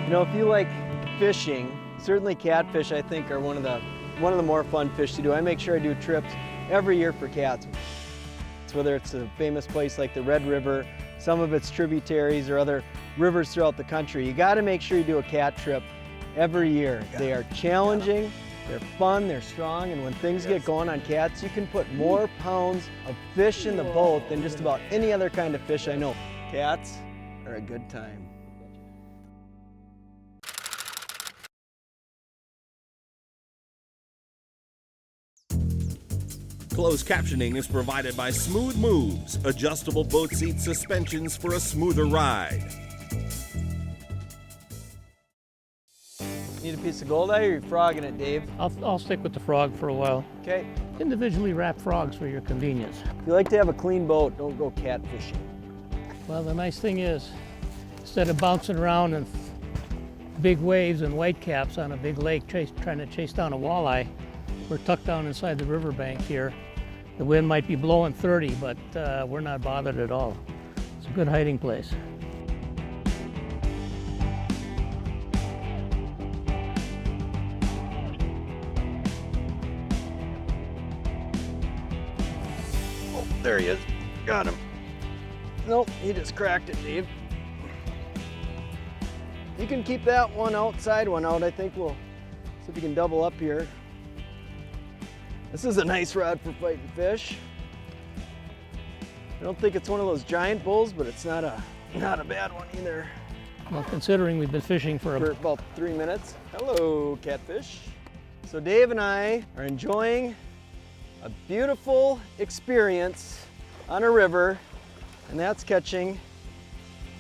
You know, if you like fishing, certainly catfish I think are one of the more fun fish to do. I make sure I do trips every year for cats. Whether it's a famous place like the Red River, some of its tributaries, or other rivers throughout the country, you got to make sure you do a cat trip every year. They are challenging, they're fun, they're strong, and when things get going on cats, you can put more pounds of fish in the boat than just about any other kind of fish I know. Cats are a good time. Closed captioning is provided by Smooth Moves, adjustable boat seat suspensions for a smoother ride. Need a piece of goldeye, or are you frogging it, Dave? I'll stick with the frog for a while. Okay. Individually wrapped frogs for your convenience. If you like to have a clean boat, don't go catfishing. Well, the nice thing is, instead of bouncing around in big waves and whitecaps on a big lake trying to chase down a walleye, we're tucked down inside the riverbank here. The wind might be blowing 30, but we're not bothered at all. It's a good hiding place. Oh, there he is. Got him. Nope, he just cracked it, Dave. You can keep that one outside, one out. I think we'll see if we can double up here. This is a nice rod for fighting fish. I don't think it's one of those giant bulls, but it's not a bad one either. Well, considering we've been fishing for about 3 minutes. Hello, catfish. So Dave and I are enjoying a beautiful experience on a river, and that's catching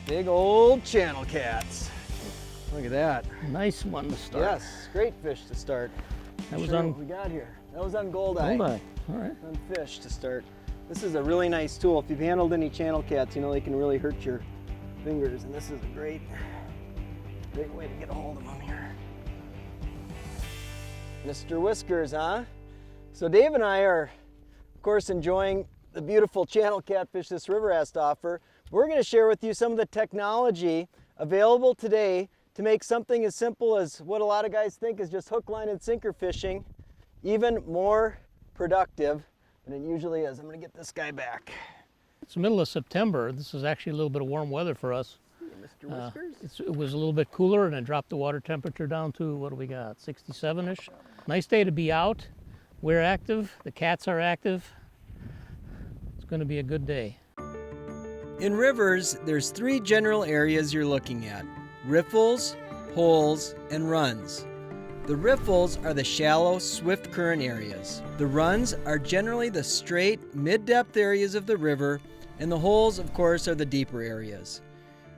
big old channel cats. Look at that. Nice one to start. Yes, great fish to start. That was Sure on what we got here. That was on goldeye. Goldeye, all right. On fish to start. This is a really nice tool. If you've handled any channel cats, you know they can really hurt your fingers, and this is a great way to get a hold of them here. Mr. Whiskers, huh? So Dave and I are, of course, enjoying the beautiful channel catfish this river has to offer. We're going to share with you some of the technology available today to make something as simple as what a lot of guys think is just hook, line, and sinker fishing even more productive than it usually is. I'm going to get this guy back. It's the middle of September. This is actually a little bit of warm weather for us. Mr. Whiskers? It was a little bit cooler, and it dropped the water temperature down to, what do we got, 67-ish? Nice day to be out. We're active. The cats are active. It's going to be a good day. In rivers, there's 3 general areas you're looking at: riffles, holes, and runs. The riffles are the shallow, swift current areas. The runs are generally the straight, mid-depth areas of the river, and the holes, of course, are the deeper areas.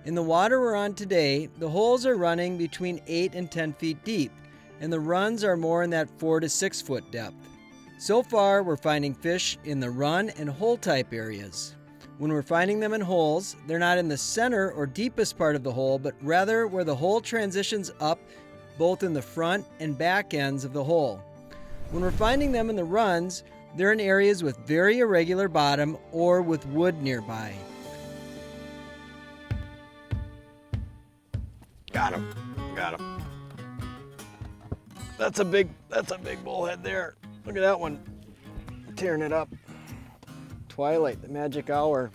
In the water we're on today, the holes are running between 8 and 10 feet deep, and the runs are more in that 4 to 6 foot depth. So far, we're finding fish in the run and hole type areas. When we're finding them in holes, they're not in the center or deepest part of the hole, but rather where the hole transitions up both in the front and back ends of the hole. When we're finding them in the runs, they're in areas with very irregular bottom or with wood nearby. Got him. Got him. That's a big bullhead there. Look at that one. Tearing it up. Twilight, the magic hour.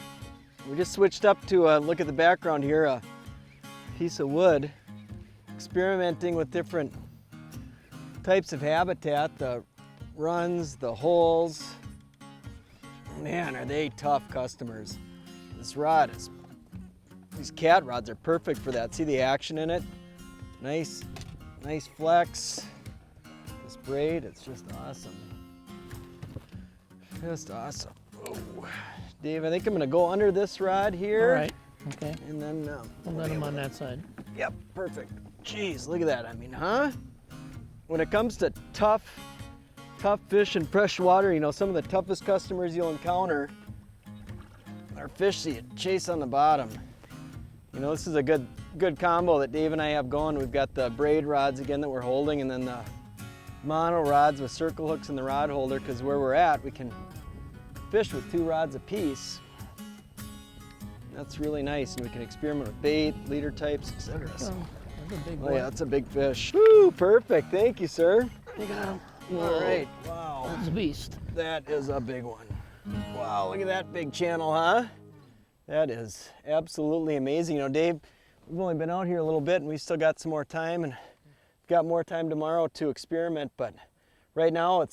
We just switched up to look at the background here, a piece of wood, experimenting with different types of habitat, the runs, the holes. Man, are they tough customers. This rod is, these cat rods are perfect for that. See the action in it? Nice flex. This braid, it's just awesome. Just awesome. Oh. Dave, I think I'm gonna go under this rod here. All right, okay. And then We'll let them on that side. Yep, perfect. Jeez, look at that. I mean, huh? When it comes to tough fish in fresh water, you know, some of the toughest customers you'll encounter are fish that you chase on the bottom. You know, this is a good combo that Dave and I have going. We've got the braid rods again that we're holding, and then the mono rods with circle hooks in the rod holder, because where we're at, we can fish with 2 rods apiece. That's really nice, and we can experiment with bait, leader types, etc. So, That's a big Oh one. yeah, that's a big fish. Woo, perfect. Thank you, sir. You got him. All right. Wow. That's a beast. That is a big one. Wow, look at that big channel, huh? That is absolutely amazing. You know, Dave, we've only been out here a little bit and we still got some more time and got more time tomorrow to experiment, but right now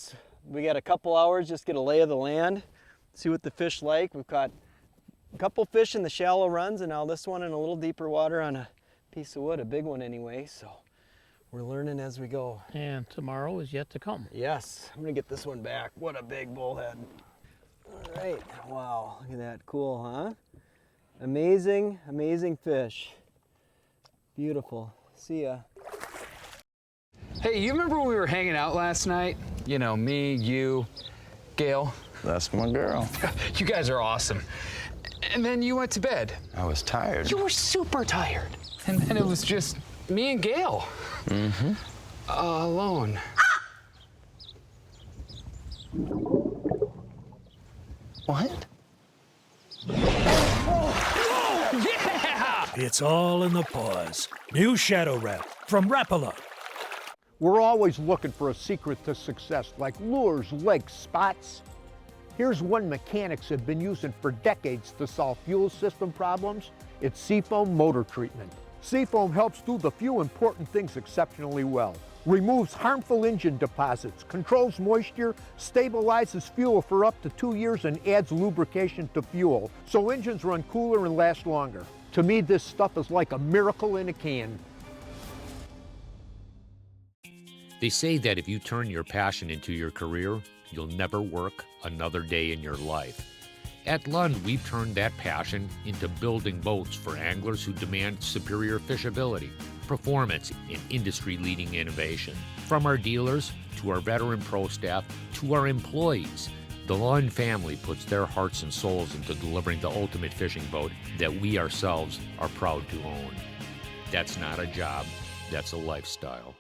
we got a couple hours, just get a lay of the land, see what the fish like. We've caught a couple fish in the shallow runs and now this one in a little deeper water on a piece of wood, a big one anyway, so we're learning as we go. And tomorrow is yet to come. Yes, I'm gonna get this one back. What a big bullhead. All right, wow, look at that, cool, huh? Amazing, amazing fish. Beautiful, see ya. Hey, you remember when we were hanging out last night? You know, me, you, Gail. That's my girl. You guys are awesome. And then you went to bed. I was tired. You were super tired. And then it was just me and Gail. Mm-hmm. Alone. What? Yeah! It's all in the paws. New Shadow Rap from Rapala. We're always looking for a secret to success, like lures, legs, spots. Here's one mechanics have been using for decades to solve fuel system problems. It's Seafoam motor treatment. Seafoam helps do the few important things exceptionally well. Removes harmful engine deposits, controls moisture, stabilizes fuel for up to 2 years, and adds lubrication to fuel, so engines run cooler and last longer. To me, this stuff is like a miracle in a can. They say that if you turn your passion into your career, you'll never work another day in your life. At Lund, we've turned that passion into building boats for anglers who demand superior fishability, performance, and industry-leading innovation. From our dealers, to our veteran pro staff, to our employees, the Lund family puts their hearts and souls into delivering the ultimate fishing boat that we ourselves are proud to own. That's not a job, that's a lifestyle.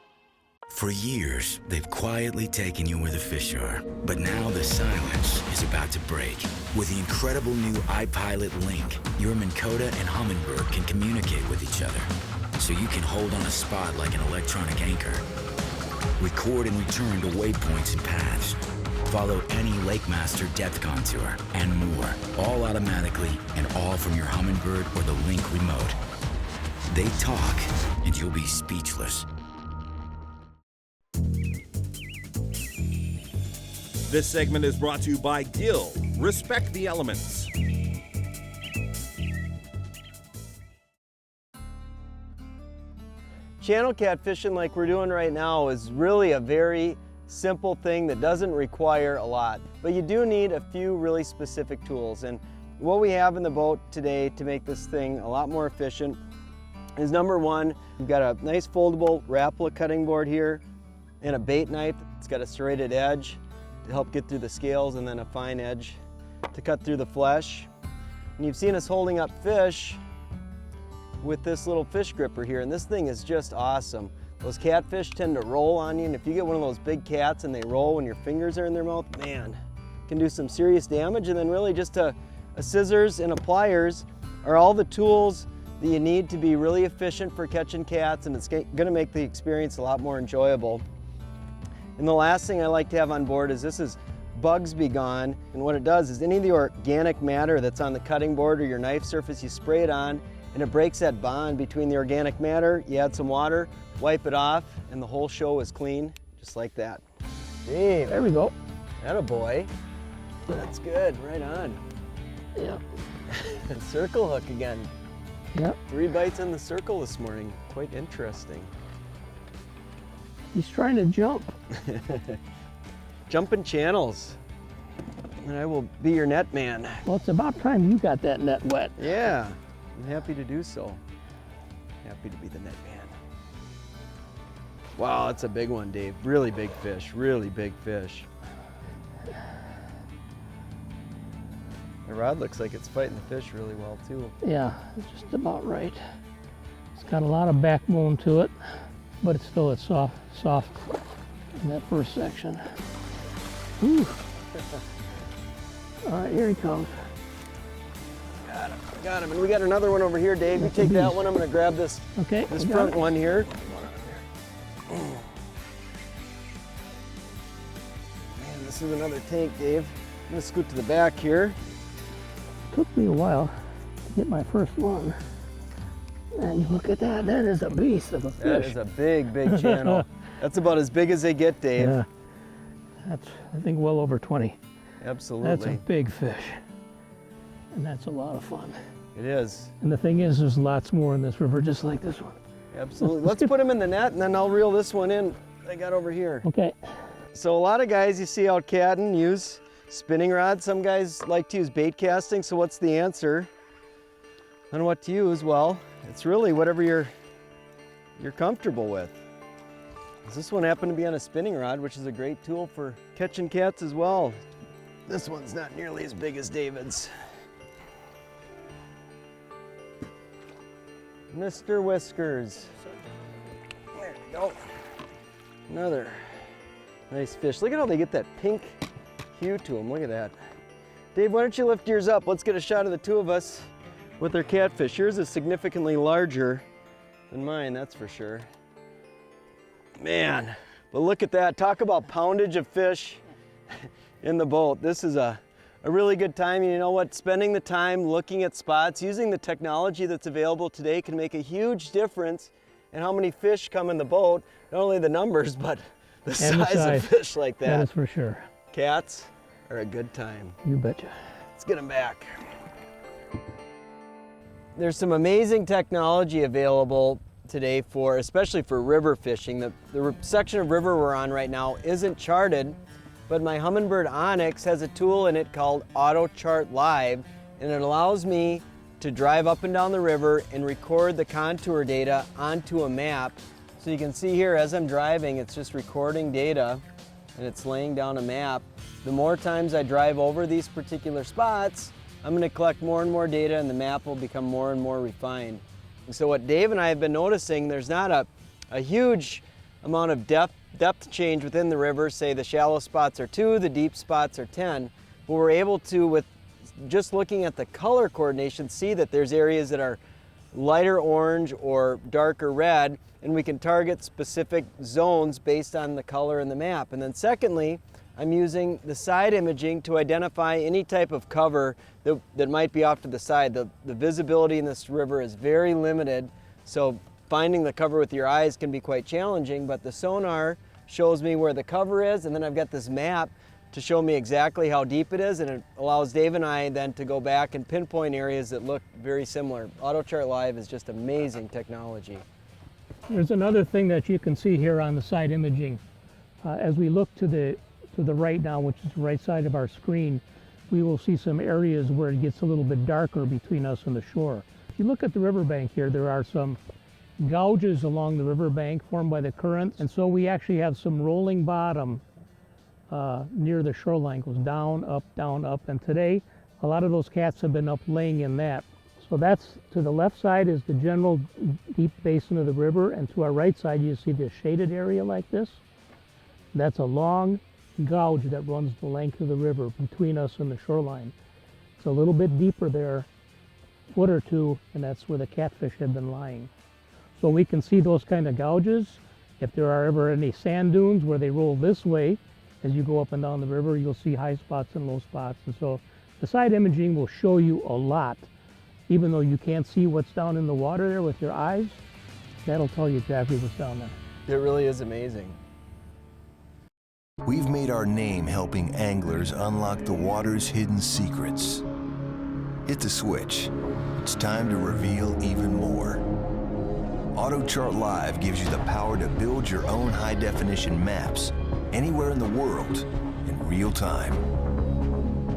For years, they've quietly taken you where the fish are. But now the silence is about to break. With the incredible new iPilot Link, your Minn Kota and Humminbird can communicate with each other. So you can hold on a spot like an electronic anchor. Record and return to waypoints and paths. Follow any Lake Master depth contour and more. All automatically and all from your Humminbird or the Link remote. They talk and you'll be speechless. This segment is brought to you by Gill. Respect the elements. Channel catfishing like we're doing right now is really a very simple thing that doesn't require a lot, but you do need a few really specific tools. And what we have in the boat today to make this thing a lot more efficient is, number one, we've got a nice foldable Rapala cutting board here and a bait knife. It's got a serrated edge to help get through the scales, and then a fine edge to cut through the flesh. And you've seen us holding up fish with this little fish gripper here, and this thing is just awesome. Those catfish tend to roll on you, and if you get one of those big cats and they roll when your fingers are in their mouth, man, it can do some serious damage. And then really just a scissors and a pliers are all the tools that you need to be really efficient for catching cats, and it's gonna make the experience a lot more enjoyable. And the last thing I like to have on board is this is Bugs Be Gone, and what it does is any of the organic matter that's on the cutting board or your knife surface, you spray it on and it breaks that bond between the organic matter. You add some water, wipe it off, and the whole show is clean, just like that. Dave, There we go. attaboy. That's good, right on. Yep. Circle hook again. Yep. 3 bites on the circle this morning, quite interesting. He's trying to jump. Jumping channels, and I will be your net man. Well, it's about time you got that net wet. Yeah, I'm happy to do so. Happy to be the net man. Wow, that's a big one, Dave. Really big fish, really big fish. The rod looks like it's fighting the fish really well too. Yeah, it's just about right. It's got a lot of backbone to it, but it's still soft in that first section. Whew. All right, here he comes. Got him. And we got another one over here, Dave. You take that one. I'm going to grab this, Okay. this front one here. Man, this is another tank, Dave. I'm going to scoot to the back here. Took me a while to get my first one. And look at that. That is a beast of a fish. That is a big, big channel. That's about as big as they get, Dave. Yeah. That's, I think, well over 20. Absolutely. That's a big fish. And that's a lot of fun. It is. And the thing is, there's lots more in this river just like this one. Absolutely. Let's put him in the net and then I'll reel this one in I got over here. Okay. So a lot of guys you see out catting use spinning rods. Some guys like to use bait casting. So what's the answer on what to use? Well, it's really whatever you're comfortable with. This one happened to be on a spinning rod, which is a great tool for catching cats as well. This one's not nearly as big as David's. Mr. Whiskers. There we go. Another nice fish. Look at how they get that pink hue to them. Look at that. Dave, why don't you lift yours up? Let's get a shot of the two of us with our catfish. Yours is significantly larger than mine, that's for sure. Man, but look at that. Talk about poundage of fish in the boat. This is a really good time. You know what? Spending the time looking at spots, using the technology that's available today can make a huge difference in how many fish come in the boat. Not only the numbers, but the size of fish like that. That is for sure. Cats are a good time. You betcha. Let's get them back. There's some amazing technology available today for, especially for river fishing. The section of river we're on right now isn't charted, but my Humminbird Onyx has a tool in it called Auto Chart Live, and it allows me to drive up and down the river and record the contour data onto a map. So you can see here as I'm driving, it's just recording data and it's laying down a map. The more times I drive over these particular spots, I'm going to collect more and more data and the map will become more and more refined. And so what Dave and I have been noticing, there's not a huge amount of depth change within the river. Say the shallow spots are 2, the deep spots are 10, but we're able to, with just looking at the color coordination, see that there's areas that are lighter orange or darker red, and we can target specific zones based on the color in the map. And then secondly, I'm using the side imaging to identify any type of cover that might be off to the side. The visibility in this river is very limited, so finding the cover with your eyes can be quite challenging, but the sonar shows me where the cover is, and then I've got this map to show me exactly how deep it is, and it allows Dave and I then to go back and pinpoint areas that look very similar. AutoChart Live is just amazing technology. There's another thing that you can see here on the side imaging. As we look to the right now, which is the right side of our screen, we will see some areas where it gets a little bit darker between us and the shore. If you look at the riverbank here, there are some gouges along the riverbank formed by the current, and so we actually have some rolling bottom near the shoreline. Goes down, up, and today a lot of those cats have been up laying in that. So that's, to the left side is the general deep basin of the river, and to our right side you see this shaded area like this. That's a long gouge that runs the length of the river between us and the shoreline. It's a little bit deeper there, a foot or two, and that's where the catfish have been lying. So we can see those kind of gouges. If there are ever any sand dunes where they roll this way, as you go up and down the river, you'll see high spots and low spots. And so the side imaging will show you a lot. Even though you can't see what's down in the water there with your eyes, that'll tell you exactly what's down there. It really is amazing. We've made our name helping anglers unlock the water's hidden secrets. Hit the switch. It's time to reveal even more. AutoChart Live gives you the power to build your own high-definition maps anywhere in the world in real time.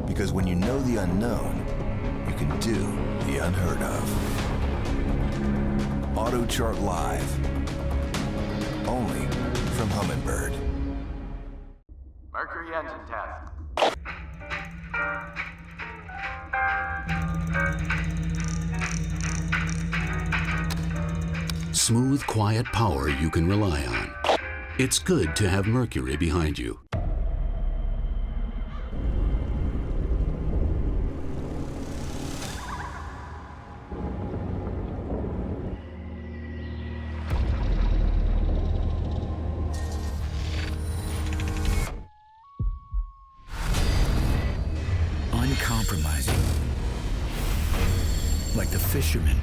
Because when you know the unknown, you can do the unheard of. AutoChart Live. Only from Humminbird. Mercury engine test. Smooth, quiet power you can rely on. It's good to have Mercury behind you. uncompromising. Like the fishermen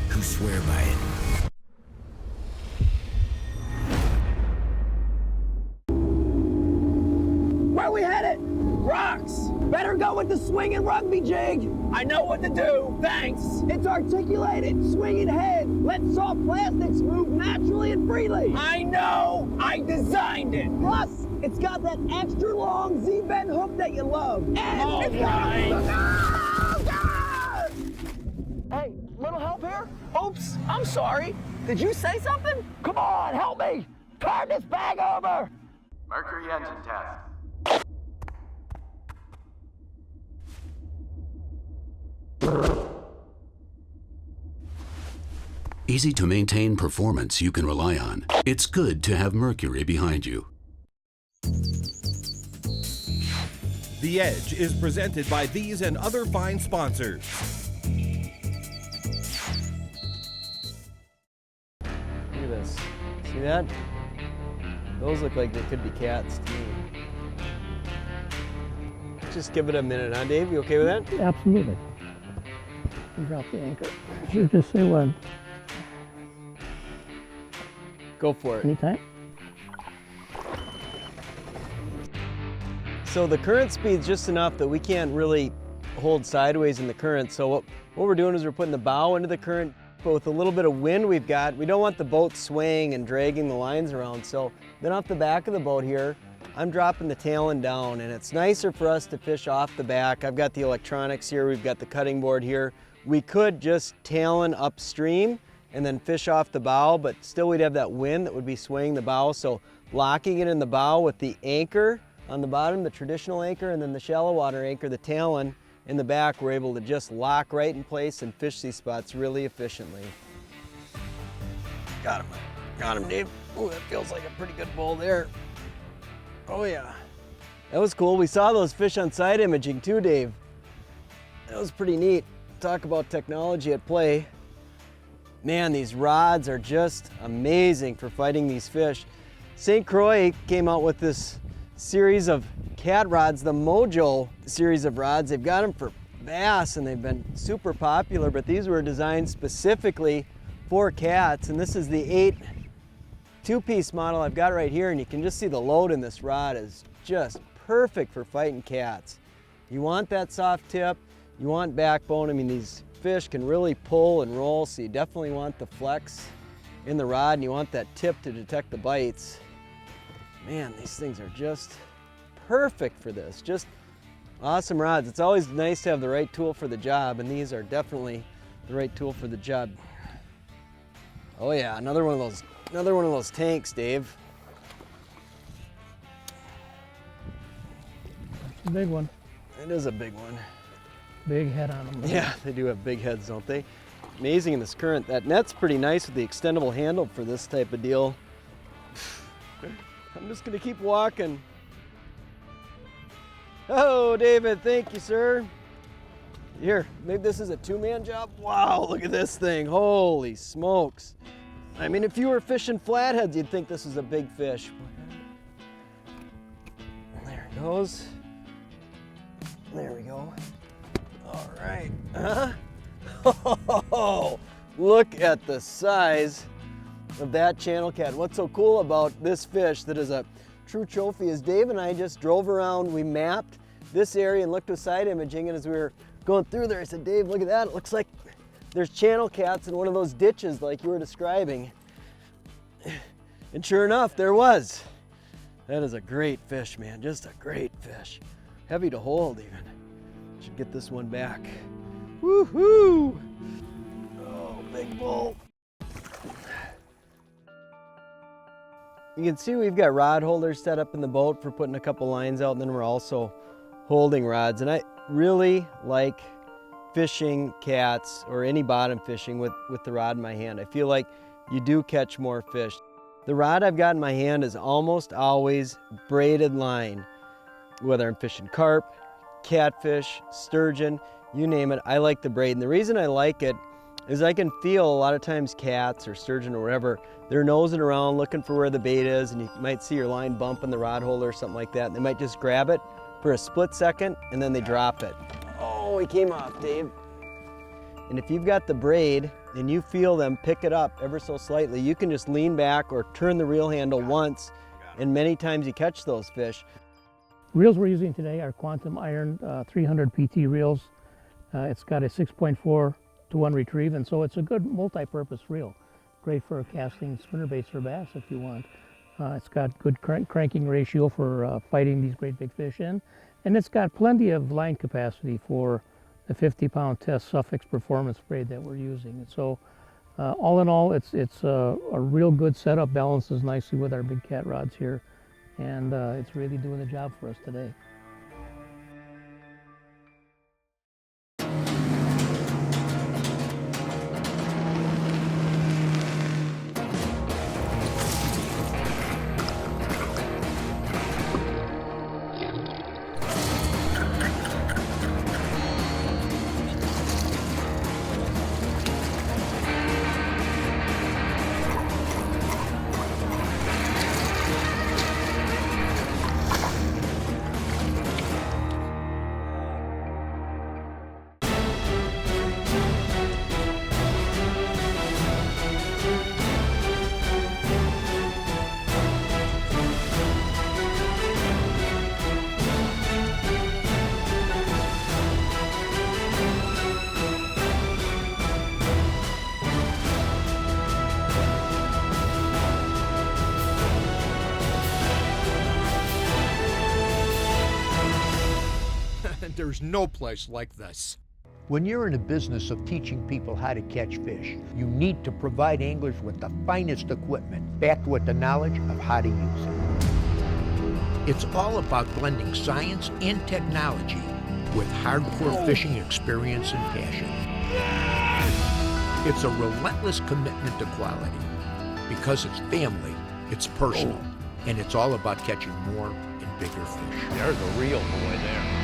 who swear by it. Where we headed? Rocks! Better go with the swinging rugby jig! I know what to do, thanks! It's articulated, swinging head! Let soft plastics move naturally and freely! I know! I designed it! Plus, it's got that extra long Z-bend hook that you love! And it's got... Hey, little help here? Oops, I'm sorry. Did you say something? Come on, help me! Turn this bag over! Mercury engine test. Easy to maintain performance you can rely on. It's good to have Mercury behind you. The Edge is presented by these and other fine sponsors. Look at this. See that? Those look like they could be cats to me. Just give it a minute, huh, Dave? You okay with that? Absolutely. Drop the anchor. You just say when. Go for it. Anytime. So the current speed's just enough that we can't really hold sideways in the current. So what we're doing is we're putting the bow into the current, but with a little bit of wind we've got, we don't want the boat swaying and dragging the lines around. So then off the back of the boat here, I'm dropping the talon down, and it's nicer for us to fish off the back. I've got the electronics here, we've got the cutting board here. We could just talon upstream and then fish off the bow, but still we'd have that wind that would be swaying the bow. So locking it in the bow with the anchor on the bottom, the traditional anchor, and then the shallow water anchor, the talon in the back, we're able to just lock right in place and fish these spots really efficiently. Got him, Dave. Oh, that feels like a pretty good bull there. Oh yeah, that was cool. We saw those fish on side imaging too, Dave. That was pretty neat. Talk about technology at play. Man, these rods are just amazing for fighting these fish. St. Croix came out with this series of cat rods, the Mojo series of rods. They've got them for bass and they've been super popular, but these were designed specifically for cats. And this is the 8 two-piece model I've got right here, and you can just see the load in this rod is just perfect for fighting cats. You want that soft tip, you want backbone. I mean, these fish can really pull and roll, so you definitely want the flex in the rod, and you want that tip to detect the bites. Man, these things are just perfect for this. Just awesome rods. It's always nice to have the right tool for the job, and these are definitely the right tool for the job. Oh yeah, another one of those tanks, Dave. It's a big one. It is a big one. Big head on them. Yeah, they do have big heads, don't they? Amazing in this current. That net's pretty nice with the extendable handle for this type of deal. I'm just gonna keep walking. Oh, David, thank you, sir. Here, maybe this is a two-man job. Wow, look at this thing. Holy smokes. I mean, if you were fishing flatheads, you'd think this was a big fish. There it goes. There we go. All right. Oh, look at the size of that channel cat. What's so cool about this fish that is a true trophy is Dave and I just drove around, we mapped this area and looked at side imaging, and as we were going through there, I said, Dave, look at that. It looks like there's channel cats in one of those ditches like you were describing. And sure enough, there was. That is a great fish, man. Just a great fish. Heavy to hold even. Should get this one back. Woohoo! Oh, big bull. You can see we've got rod holders set up in the boat for putting a couple lines out, and then we're also holding rods. And I really like fishing cats or any bottom fishing with the rod in my hand. I feel like you do catch more fish. The rod I've got in my hand is almost always braided line. Whether I'm fishing carp, catfish, sturgeon, you name it, I like the braid. And the reason I like it is I can feel a lot of times cats or sturgeon or whatever, they're nosing around looking for where the bait is, and you might see your line bump in the rod holder or something like that, and they might just grab it for a split second, and then they drop it. Oh, he came off, Dave. And if you've got the braid and you feel them pick it up ever so slightly, you can just lean back or turn the reel handle once, and many times you catch those fish. Reels we're using today are Quantum Iron 300 PT reels. It's got a 6.4 to 1 retrieve, and so it's a good multi-purpose reel. Great for casting spinnerbaits or bass if you want. It's got good cranking ratio for fighting these great big fish in, and it's got plenty of line capacity for the 50-pound test Suffix performance braid that we're using. And so all in all, it's a real good setup, balances nicely with our big cat rods here, and it's really doing the job for us today. There's no place like this. When you're in a business of teaching people how to catch fish, you need to provide anglers with the finest equipment, backed with the knowledge of how to use it. It's all about blending science and technology with hardcore fishing experience and passion. It's a relentless commitment to quality because it's family, it's personal, and it's all about catching more and bigger fish. There's a real boy there.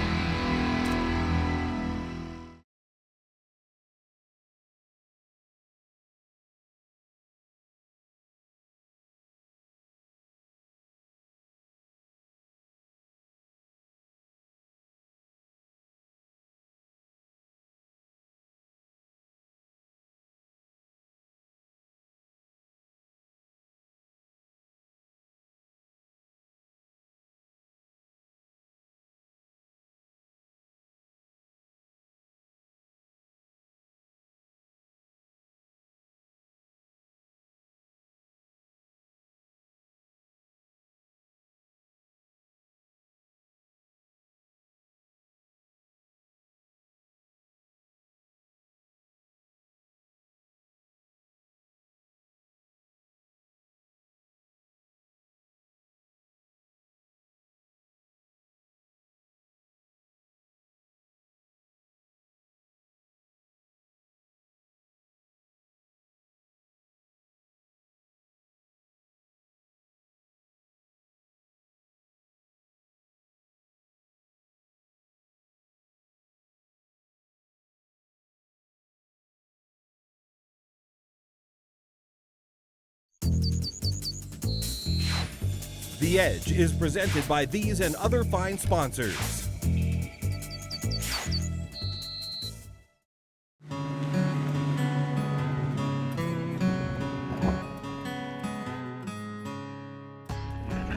The Edge is presented by these and other fine sponsors.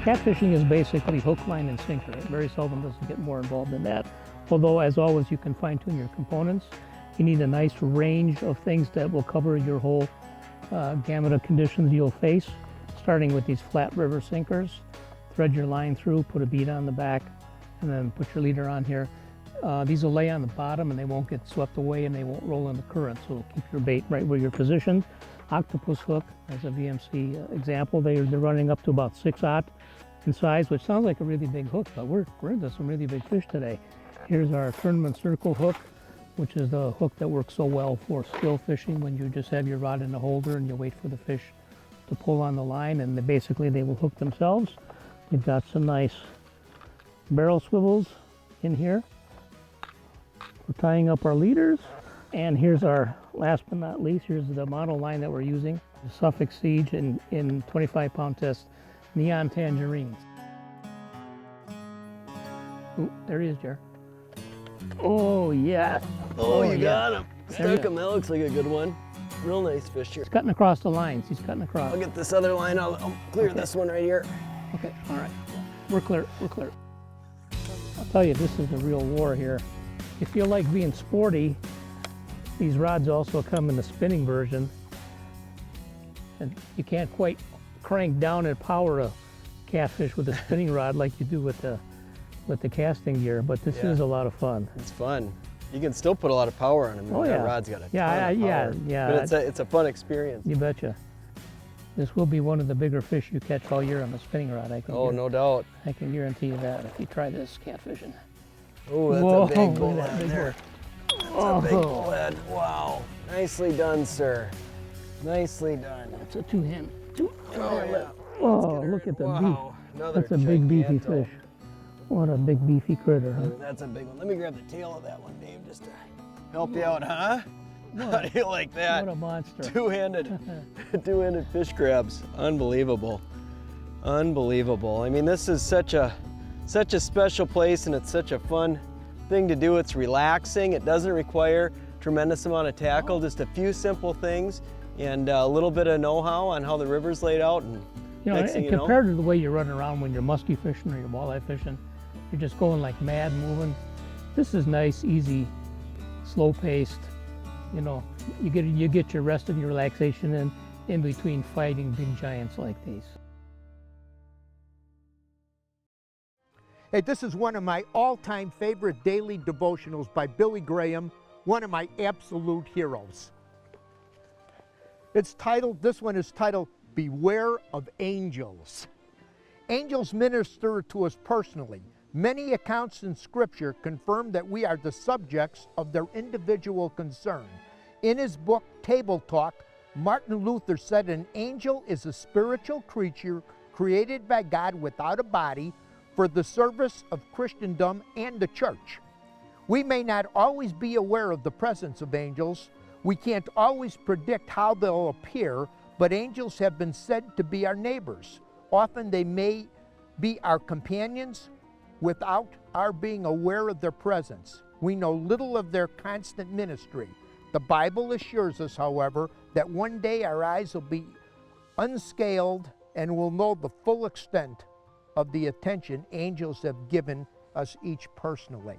Catfishing is basically hook, line, and sinker. It very seldom doesn't get more involved than that. Although, as always, you can fine-tune your components. You need a nice range of things that will cover your whole gamut of conditions you'll face, starting with these flat river sinkers. Thread your line through, put a bead on the back, and then put your leader on here. These will lay on the bottom and they won't get swept away and they won't roll in the current, so keep your bait right where you're positioned. Octopus hook, as a VMC example, they're running up to about 6/0 in size, which sounds like a really big hook, but we're into some really big fish today. Here's our tournament circle hook, which is the hook that works so well for still fishing when you just have your rod in the holder and you wait for the fish to pull on the line, and basically they will hook themselves. We've got some nice barrel swivels in here. We're tying up our leaders. And here's our, last but not least, here's the model line that we're using, the Suffix Siege in 25-pound test Neon Tangerines. Ooh, there he is, Jer. Oh, yes. Oh, you yeah. got him. There you Stuck him. That looks like a good one. Real nice fish here. He's cutting across the lines. He's cutting across. I'll get this other line. I'll clear this one right here. Okay, all right. We're clear, we're clear. I'll tell you, this is the real war here. If you like being sporty, these rods also come in the spinning version. And you can't quite crank down and power a catfish with a spinning rod like you do with the casting gear, but this is a lot of fun. It's fun. You can still put a lot of power on them. Oh, That yeah. rod's got a ton Yeah, of yeah, power. yeah. But it's a fun experience. You betcha. This will be one of the bigger fish you catch all year on the spinning rod. Oh, no doubt. I can guarantee you that if you try this catfishing. Oh, that's Whoa, a big look at bullhead that big there. one. That's a big bullhead. Wow. Nicely done, sir. Nicely done. It's a two-hand. Oh, yeah. Oh, look at the Wow. beef. Another That's a big beefy giganto. fish. What a big beefy critter, huh? That's a big one. Let me grab the tail of that one, Dave, just to help you out, huh? How do you like that? What a monster. Two-handed fish grabs. Unbelievable. Unbelievable. I mean, this is such a special place, and it's such a fun thing to do. It's relaxing. It doesn't require a tremendous amount of tackle, just a few simple things and a little bit of know-how on how the river's laid out. And You know, next thing you know, compared to the way you're running around when you're musky fishing or you're walleye fishing, you're just going like mad moving. This is nice, easy, slow-paced. You know, you get your rest and your relaxation in between fighting big giants like these. Hey, this is one of my all-time favorite daily devotionals by Billy Graham, one of my absolute heroes. This one is titled, Beware of Angels. Angels minister to us personally. Many accounts in Scripture confirm that we are the subjects of their individual concern. In his book, Table Talk, Martin Luther said an angel is a spiritual creature created by God without a body for the service of Christendom and the church. We may not always be aware of the presence of angels. We can't always predict how they'll appear, but angels have been said to be our neighbors. Often they may be our companions without our being aware of their presence. We know little of their constant ministry. The Bible assures us, however, that one day our eyes will be unscaled and will know the full extent of the attention angels have given us each personally.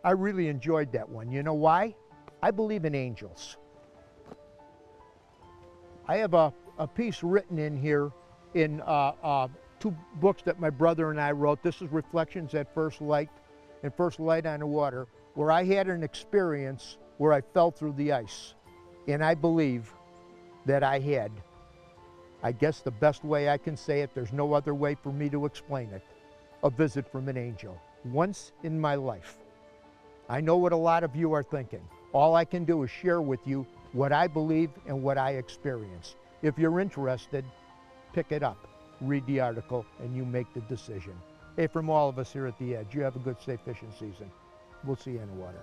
I really enjoyed that one. You know why? I believe in angels. I have a piece written in here in two books that my brother and I wrote. This is Reflections at First Light and First Light on the Water, where I had an experience where I fell through the ice. And I believe that I had, I guess the best way I can say it, there's no other way for me to explain it, a visit from an angel. Once in my life. I know what a lot of you are thinking. All I can do is share with you what I believe and what I experienced. If you're interested, pick it up, read the article, and you make the decision. Hey, from all of us here at The Edge, you have a good, safe fishing season. We'll see you in the water.